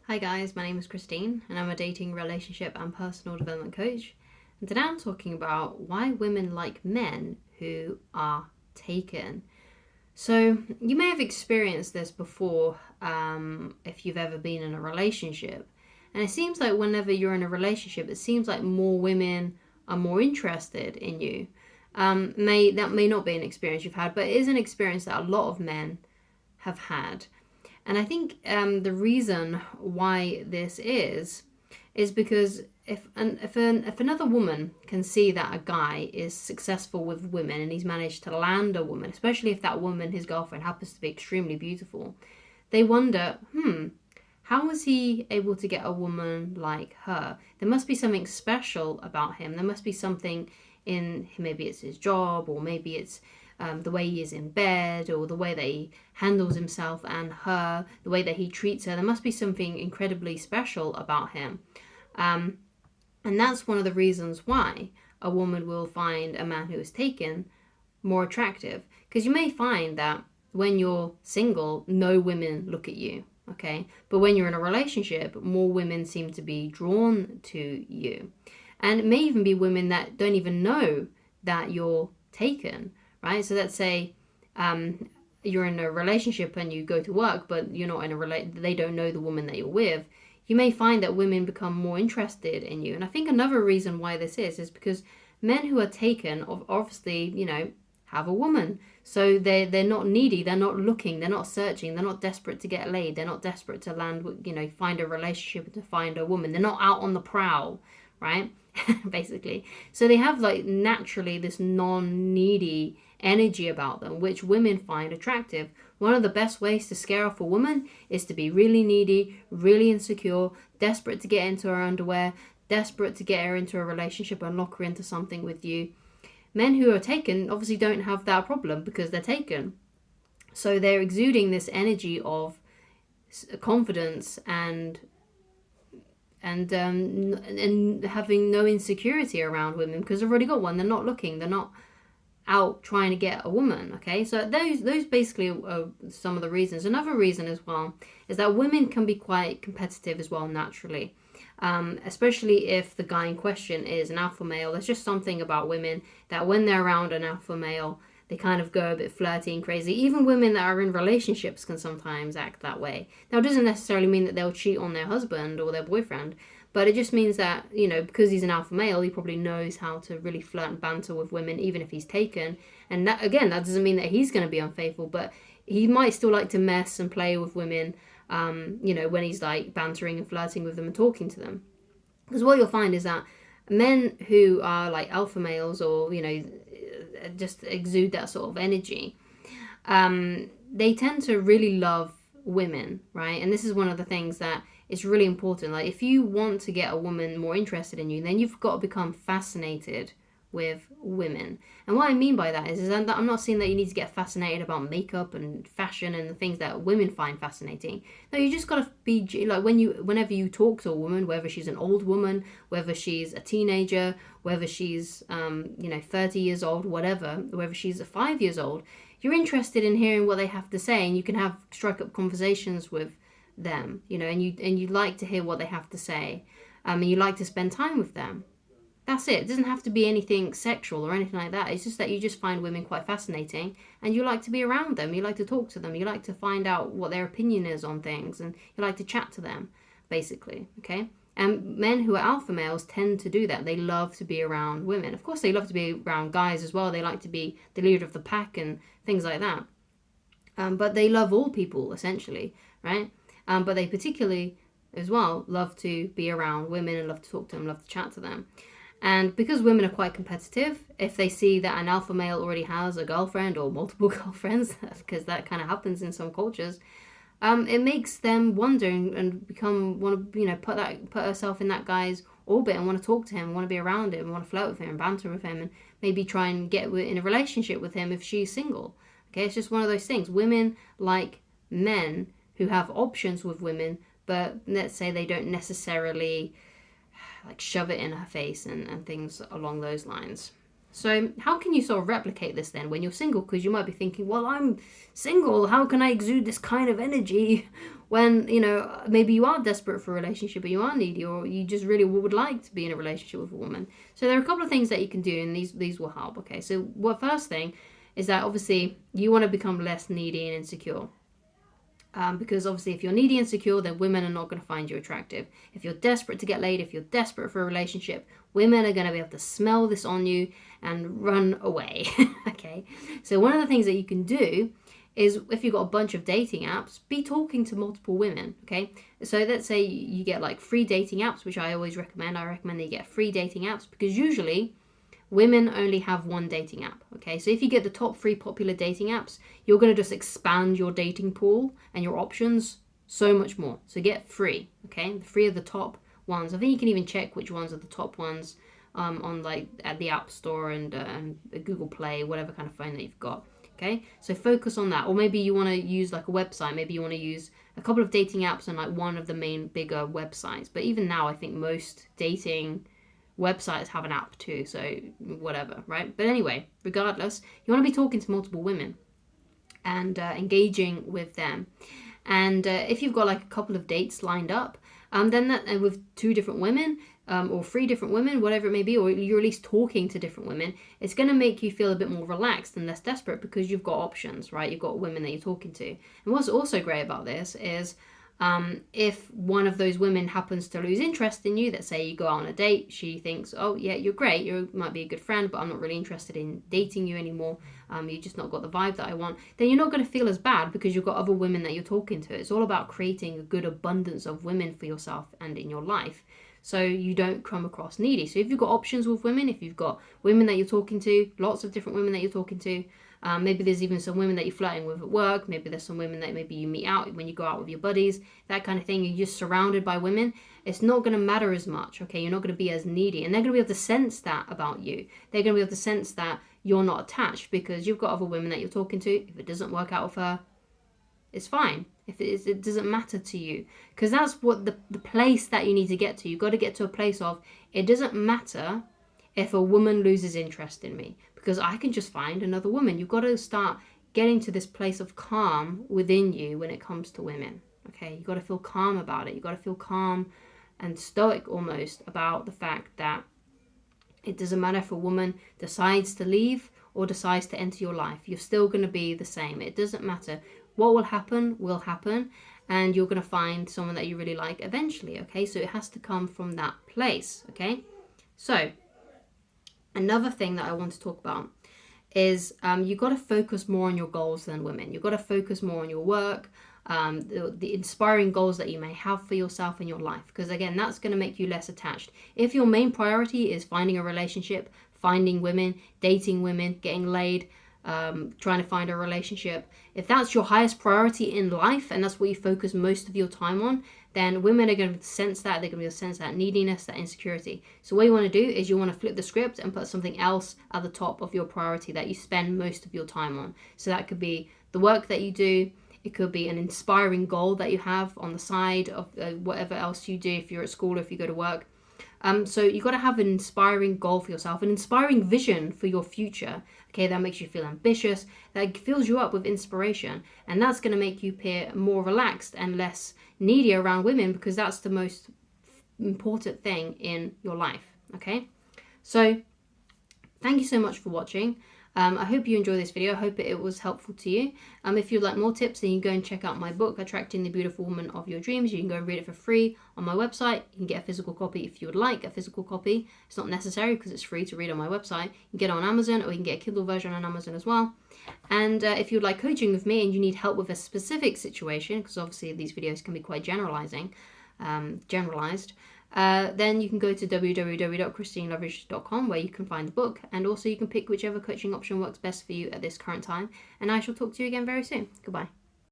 Hi guys, my name is Christine and I'm a dating, relationship and personal development coach. And today I'm talking about why women like men who are taken. So you may have experienced this before if you've ever been in a relationship. And it seems like whenever you're in a relationship, it seems like more women are more interested in you. That may not be an experience you've had, but it is an experience that a lot of men have had. And I think the reason why this is because if another woman can see that a guy is successful with women and he's managed to land a woman, especially if that woman, his girlfriend, happens to be extremely beautiful, they wonder, how was he able to get a woman like her? There must be something special about him. There must be something in, maybe it's his job, or maybe it's the way he is in bed, or the way that he handles himself and her, the way that he treats her. There must be something incredibly special about him. Um, and that's one of the reasons why a woman will find a man who is taken more attractive. Because you may find that when you're single, no women look at you, okay? But when you're in a relationship, more women seem to be drawn to you. And it may even be women that don't even know that you're taken, right? So let's say you're in a relationship and you go to work, but you're not in they don't know the woman that you're with. You may find that women become more interested in you. And I think another reason why this is because men who are taken obviously, have a woman. So they're not needy, they're not looking, they're not searching, they're not desperate to get laid, they're not desperate to find a relationship, to find a woman. They're not out on the prowl, right? Basically. So they have naturally this non-needy energy about them, which women find attractive. One of the best ways to scare off a woman is to be really needy, really insecure, desperate to get into her underwear, desperate to get her into a relationship and lock her into something with you. Men who are taken obviously don't have that problem because they're taken. So they're exuding this energy of confidence and having no insecurity around women because they've already got one. They're not looking. They're not out trying to get a woman. Okay, so those basically are some of the reasons. Another reason as well is that women can be quite competitive as well naturally, especially if the guy in question is an alpha male. There's just something about women that when they're around an alpha male, they kind of go a bit flirty and crazy. Even women that are in relationships can sometimes act that way. Now, it doesn't necessarily mean that they'll cheat on their husband or their boyfriend, but it just means that, because he's an alpha male, he probably knows how to really flirt and banter with women, even if he's taken. And that, again, that doesn't mean that he's going to be unfaithful, but he might still like to mess and play with women, when he's bantering and flirting with them and talking to them. Because what you'll find is that men who are alpha males or, just exude that sort of energy, they tend to really love women, right? And this is one of the things that is really important. If you want to get a woman more interested in you, then you've got to become fascinated with women. And what I mean by that is that I'm not saying that you need to get fascinated about makeup and fashion and the things that women find fascinating. No, you just got to be whenever you talk to a woman, whether she's an old woman, whether she's a teenager, whether she's 30 years old, whatever, whether she's 5 years old, you're interested in hearing what they have to say, and you can strike up conversations with them, and you like to hear what they have to say, and you like to spend time with them. That's it. It doesn't have to be anything sexual or anything like that. It's just that you just find women quite fascinating and you like to be around them. You like to talk to them. You like to find out what their opinion is on things, and you like to chat to them, basically, okay? And men who are alpha males tend to do that. They love to be around women. Of course, they love to be around guys as well. They like to be the leader of the pack and things like that. But they love all people, essentially, right? But they particularly, as well, love to be around women and love to talk to them, love to chat to them. And because women are quite competitive, if they see that an alpha male already has a girlfriend or multiple girlfriends, because that kind of happens in some cultures, it makes them wonder and want to put herself in that guy's orbit and want to talk to him, want to be around him, want to flirt with him, banter with him, and maybe try and get in a relationship with him if she's single. Okay, it's just one of those things. Women like men who have options with women, but let's say they don't necessarily shove it in her face and things along those lines. So how can you sort of replicate this then when you're single? Because you might be thinking, well, I'm single. How can I exude this kind of energy when, maybe you are desperate for a relationship, or you are needy, or you just really would like to be in a relationship with a woman. So there are a couple of things that you can do, and these will help. Okay, so what first thing is that obviously you want to become less needy and insecure. Because obviously if you're needy and insecure, then women are not going to find you attractive. If you're desperate to get laid, if you're desperate for a relationship, women are going to be able to smell this on you and run away. Okay, so one of the things that you can do is, if you've got a bunch of dating apps, be talking to multiple women. Okay, so let's say you get like free dating apps, which I always recommend. I recommend that you get free dating apps, because usually women only have one dating app. Okay, so if you get the top 3 popular dating apps, you're going to just expand your dating pool and your options so much more. So get free. Okay, the 3 of the top ones. I think you can even check which ones are the top ones on like at the App Store and Google Play, whatever kind of phone that you've got. Okay, so focus on that. Or maybe you want to use like a website. Maybe you want to use a couple of dating apps and like one of the main bigger websites. But even now, I think most dating websites have an app too, so whatever, right? But anyway, regardless, you want to be talking to multiple women and engaging with them. And if you've got like a couple of dates lined up, then that with 2 different women, or 3 different women, whatever it may be, or you're at least talking to different women, it's going to make you feel a bit more relaxed and less desperate, because you've got options, right? You've got women that you're talking to. And what's also great about this is, if one of those women happens to lose interest in you, let's say you go out on a date, she thinks, oh yeah, you're great, you might be a good friend, but I'm not really interested in dating you anymore, you just not got the vibe that I want, then you're not going to feel as bad, because you've got other women that you're talking to. It's all about creating a good abundance of women for yourself and in your life, so you don't come across needy. So if you've got options with women, if you've got women that you're talking to, lots of different women that you're talking to, maybe there's even some women that you're flirting with at work, maybe there's some women that maybe you meet out when you go out with your buddies, that kind of thing, you're just surrounded by women, it's not going to matter as much. Okay, you're not going to be as needy, and they're going to be able to sense that about you. They're going to be able to sense that you're not attached, because you've got other women that you're talking to. If it doesn't work out with her, it's fine. If it doesn't matter to you, because that's what the place that you need to get to. You've got to get to a place of, it doesn't matter if a woman loses interest in me, because I can just find another woman. You've got to start getting to this place of calm within you when it comes to women. Okay, you've got to feel calm about it. You've got to feel calm and stoic almost about the fact that it doesn't matter if a woman decides to leave or decides to enter your life. You're still going to be the same. It doesn't matter. What will happen, and you're going to find someone that you really like eventually. Okay, so it has to come from that place. Okay, so another thing that I want to talk about is you've got to focus more on your goals than women. You've got to focus more on your work, the inspiring goals that you may have for yourself in your life, because again, that's going to make you less attached. If your main priority is finding a relationship, finding women, dating women, getting laid, trying to find a relationship, if that's your highest priority in life and that's what you focus most of your time on, then women are going to sense that. They're going to be able to sense that neediness, that insecurity. So what you want to do is you want to flip the script and put something else at the top of your priority that you spend most of your time on. So that could be the work that you do. It could be an inspiring goal that you have on the side of whatever else you do, if you're at school or if you go to work. So you've got to have an inspiring goal for yourself, an inspiring vision for your future. Okay, that makes you feel ambitious, that fills you up with inspiration, and that's going to make you appear more relaxed and less needy around women, because that's the most important thing in your life. Okay, so thank you so much for watching. I hope you enjoyed this video. I hope it was helpful to you. If you'd like more tips, then you can go and check out my book, Attracting the Beautiful Woman of Your Dreams. You can go and read it for free on my website. You can get a physical copy if you would like a physical copy. It's not necessary because it's free to read on my website. You can get it on Amazon, or you can get a Kindle version on Amazon as well. And if you'd like coaching with me and you need help with a specific situation, because obviously these videos can be quite generalized, then you can go to www.christineloveridge.com, where you can find the book, and also you can pick whichever coaching option works best for you at this current time. And I shall talk to you again very soon. Goodbye.